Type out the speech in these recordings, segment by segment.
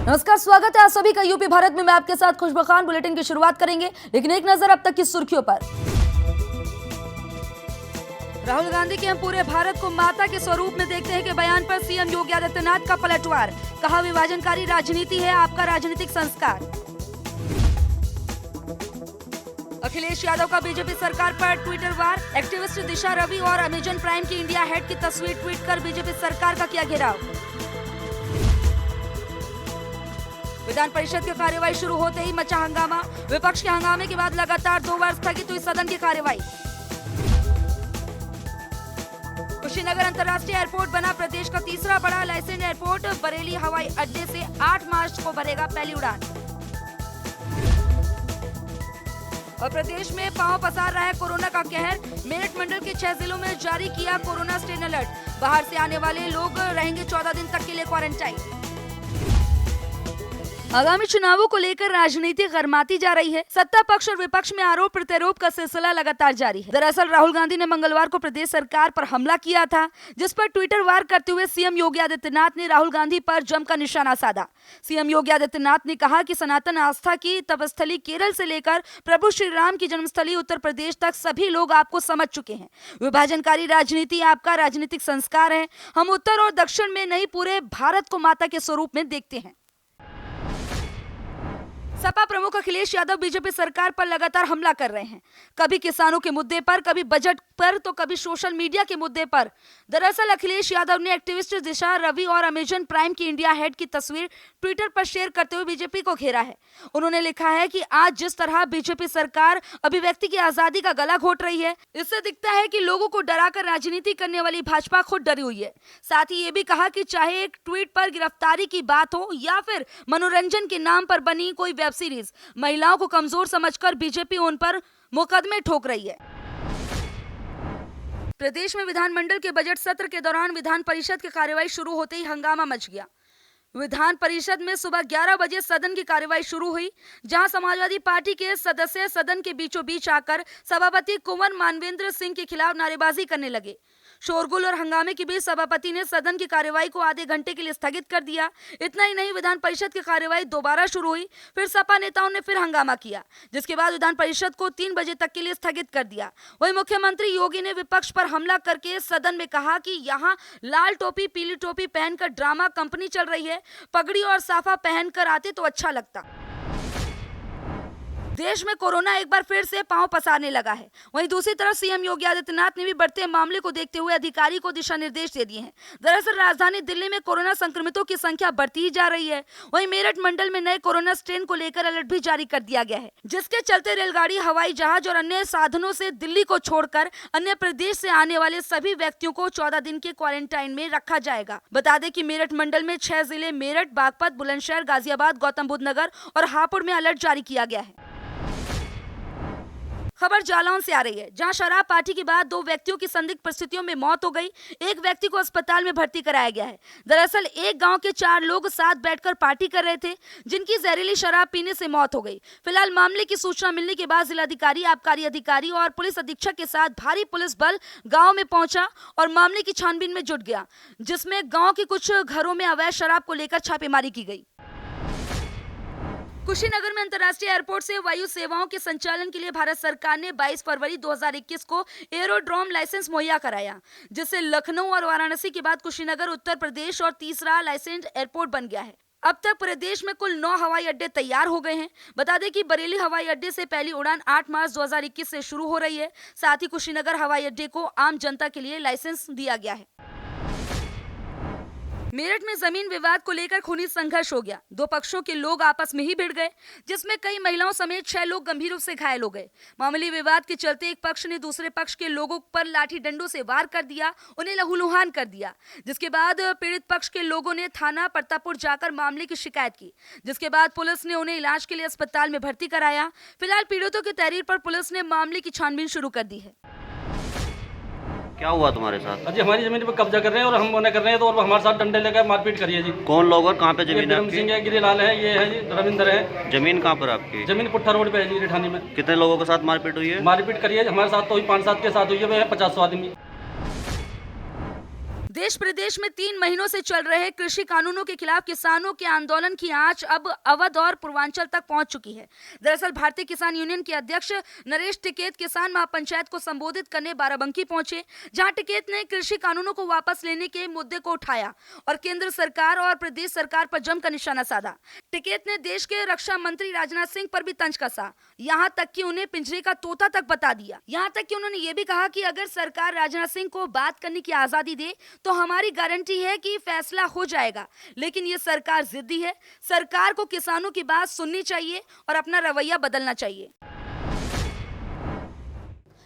नमस्कार, स्वागत है आप सभी का यूपी भारत में। मैं आपके साथ खुशबू खान। बुलेटिन की शुरुआत करेंगे, लेकिन एक नजर अब तक की सुर्खियों पर। राहुल गांधी के हम पूरे भारत को माता के स्वरूप में देखते हैं के बयान पर सीएम योगी आदित्यनाथ का पलटवार। कहा, विभाजनकारी राजनीति है आपका राजनीतिक संस्कार। अखिलेश यादव का बीजेपी सरकार पर ट्विटर वार। एक्टिविस्ट दिशा रवि और अमेजन प्राइम की इंडिया हेड की तस्वीर ट्वीट कर बीजेपी सरकार का किया घेराव। विधान परिषद की कार्यवाही शुरू होते ही मचा हंगामा। विपक्ष के हंगामे के बाद लगातार 2 बार स्थगित हुई सदन की कार्यवाही। कुशीनगर अंतर्राष्ट्रीय एयरपोर्ट बना प्रदेश का तीसरा बड़ा लाइसेंस एयरपोर्ट। बरेली हवाई अड्डे से 8 मार्च को भरेगा पहली उड़ान। और प्रदेश में पांव पसार रहा है कोरोना का कहर। मेरठ मंडल के 6 जिलों में जारी किया कोरोना स्टेन अलर्ट। बाहर से आने वाले लोग रहेंगे 14 दिन तक के लिए क्वारंटाइन। आगामी चुनावों को लेकर राजनीति गरमाती जा रही है। सत्ता पक्ष और विपक्ष में आरोप प्रत्यारोप का सिलसिला लगातार जारी है। दरअसल राहुल गांधी ने मंगलवार को प्रदेश सरकार पर हमला किया था, जिस पर ट्विटर वार करते हुए सीएम योगी आदित्यनाथ ने राहुल गांधी पर जमकर निशाना साधा। सीएम योगी आदित्यनाथ ने कहा कि सनातन आस्था की तपस्थली केरल से लेकर प्रभु श्री राम की जन्मस्थली उत्तर प्रदेश तक सभी लोग आपको समझ चुके हैं। विभाजनकारी राजनीति आपका राजनीतिक संस्कार है। हम उत्तर और दक्षिण में नहीं, पूरे भारत को माता के स्वरूप में देखते हैं। सपा प्रमुख अखिलेश यादव बीजेपी सरकार पर लगातार हमला कर रहे हैं, कभी किसानों के मुद्दे पर, कभी बजट पर, तो कभी सोशल मीडिया के मुद्दे पर। दरअसल अखिलेश यादव ने एक्टिविस्ट दिशा रवि और अमेजन प्राइम की इंडिया हेड की तस्वीर ट्विटर पर शेयर करते हुए बीजेपी को घेरा है। उन्होंने लिखा है कि आज जिस तरह बीजेपी सरकार अभिव्यक्ति की आजादी का गला घोट रही है, इससे दिखता है कि लोगों को डराकर राजनीति करने वाली भाजपा खुद डरी हुई है। साथ ही ये भी कहा कि चाहे एक ट्वीट पर गिरफ्तारी की बात हो या फिर मनोरंजन के नाम पर बनी कोई वेब सीरीज, महिलाओं को कमजोर समझकर बीजेपी उन पर मुकदमे ठोक रही है। प्रदेश में विधानमंडल के बजट सत्र के दौरान विधान परिषद की कार्यवाही शुरू होते ही हंगामा मच गया। विधान परिषद में सुबह 11 बजे सदन की कार्यवाही शुरू हुई, जहां समाजवादी पार्टी के सदस्य सदन के बीचों बीच आकर सभापति कुंवर मानवेंद्र सिंह के खिलाफ नारेबाजी करने लगे। शोरगुल और हंगामे के बीच सभापति ने सदन की कार्यवाही को आधे घंटे के लिए स्थगित कर दिया। इतना ही नहीं, विधान परिषद की कार्यवाही दोबारा शुरू हुई। फिर सपा नेताओं ने फिर हंगामा किया, जिसके बाद विधान परिषद को 3 बजे तक के लिए स्थगित कर दिया। वहीं मुख्यमंत्री योगी ने विपक्ष पर हमला करके सदन में कहा कि यहाँ लाल टोपी पीली टोपी पहनकर ड्रामा कंपनी चल रही है, पगड़ी और साफा पहनकर आते तो अच्छा लगता। देश में कोरोना एक बार फिर से पांव पसारने लगा है। वहीं दूसरी तरफ सीएम योगी आदित्यनाथ ने भी बढ़ते मामले को देखते हुए अधिकारी को दिशा निर्देश दे दिए हैं। दरअसल राजधानी दिल्ली में कोरोना संक्रमितों की संख्या बढ़ती ही जा रही है। वहीं मेरठ मंडल में नए कोरोना स्ट्रेन को लेकर अलर्ट भी जारी कर दिया गया है, जिसके चलते रेलगाड़ी, हवाई जहाज और अन्य साधनों से दिल्ली को छोड़कर अन्य प्रदेश से आने वाले सभी व्यक्तियों को 14 दिन के क्वारंटाइन में रखा जाएगा। बता दें कि मेरठ मंडल में 6 जिले मेरठ, बागपत, बुलंदशहर, गाजियाबाद, गौतम बुद्ध नगर और हापुड़ में अलर्ट जारी किया गया है। खबर जालौन से आ रही है, जहां शराब पार्टी के बाद 2 व्यक्तियों की संदिग्ध परिस्थितियों में मौत हो गई। एक व्यक्ति को अस्पताल में भर्ती कराया गया है। दरअसल एक गांव के 4 लोग साथ बैठकर पार्टी कर रहे थे, जिनकी जहरीली शराब पीने से मौत हो गई। फिलहाल मामले की सूचना मिलने के बाद जिलाधिकारी, आबकारी अधिकारी और पुलिस अधीक्षक के साथ भारी पुलिस बल गाँव में पहुंचा और मामले की छानबीन में जुट गया, जिसमें गाँव के कुछ घरों में अवैध शराब को लेकर छापेमारी की गई। कुशीनगर में अंतर्राष्ट्रीय एयरपोर्ट से वायु सेवाओं के संचालन के लिए भारत सरकार ने 22 फरवरी 2021 को एरोड्रोम लाइसेंस मुहैया कराया, जिससे लखनऊ और वाराणसी के बाद कुशीनगर उत्तर प्रदेश और तीसरा लाइसेंस एयरपोर्ट बन गया है। अब तक प्रदेश में कुल 9 हवाई अड्डे तैयार हो गए हैं। बता दें कि बरेली हवाई अड्डे से पहली उड़ान 8 मार्च 2021 से शुरू हो रही है। साथ ही कुशीनगर हवाई अड्डे को आम जनता के लिए लाइसेंस दिया गया है। मेरठ में जमीन विवाद को लेकर खूनी संघर्ष हो गया। 2 पक्षों के लोग आपस में ही भिड़ गए, जिसमें कई महिलाओं समेत 6 लोग गंभीर रूप से घायल हो गए। मामूली विवाद के चलते एक पक्ष ने दूसरे पक्ष के लोगों पर लाठी डंडों से वार कर दिया, उन्हें लहूलुहान कर दिया। जिसके बाद पीड़ित पक्ष के लोगों ने थाना प्रतापपुर जाकर मामले की शिकायत की, जिसके बाद पुलिस ने उन्हें इलाज के लिए अस्पताल में भर्ती कराया। फिलहाल पीड़ितों की तहरीर पर पुलिस ने मामले की छानबीन शुरू कर दी है। क्या हुआ तुम्हारे साथ? जी हमारी जमीन पर कब्जा कर रहे हैं और हम मना कर रहे हैं, तो और हमारे साथ डंडे लेकर मारपीट करी है जी। कौन लोग और कहाँ पे जमीन है बिक्रम सिंह है, गिरीलाल है, ये है जी रविंदर है। जमीन कहाँ पर आपकी? जमीन पुट्ठा रोड पे है जी, रिठानी में। कितने लोगों के साथ मारपीट हुई है? मारपीट करी है हमारे साथ तो 5-7 के साथ हुई है, 50 आदमी। देश प्रदेश में 3 महीनों से चल रहे कृषि कानूनों के खिलाफ किसानों के आंदोलन की आंच अब अवध और पूर्वांचल तक पहुंच चुकी है। दरअसल भारतीय किसान यूनियन के अध्यक्ष नरेश टिकैत किसान महापंचायत को संबोधित करने बाराबंकी पहुंचे, जहां टिकैत ने कृषि कानूनों को वापस लेने के मुद्दे को उठाया और केंद्र सरकार और प्रदेश सरकार पर जमकर निशाना साधा। टिकैत ने देश के रक्षा मंत्री राजनाथ सिंह पर भी तंज कसा, यहाँ तक कि उन्हें पिंजरे का तोता तक बता दिया। यहाँ तक कि उन्होंने ये भी कहा कि अगर सरकार राजनाथ सिंह को बात करने की आजादी दे तो हमारी गारंटी है कि फैसला हो जाएगा। लेकिन ये सरकार जिद्दी है। सरकार को किसानों की बात सुननी चाहिए और अपना रवैया बदलना चाहिए।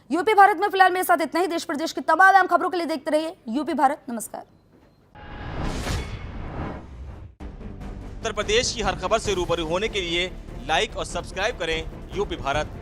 यूपी भारत में फिलहाल मेरे साथ इतना ही। देश प्रदेश की तमाम अहम खबरों के लिए देखते रहिए यूपी भारत। नमस्कार। उत्तर प्रदेश की हर खबर से रूबरू होने के लिए लाइक और सब्सक्राइब करें यूपी भारत।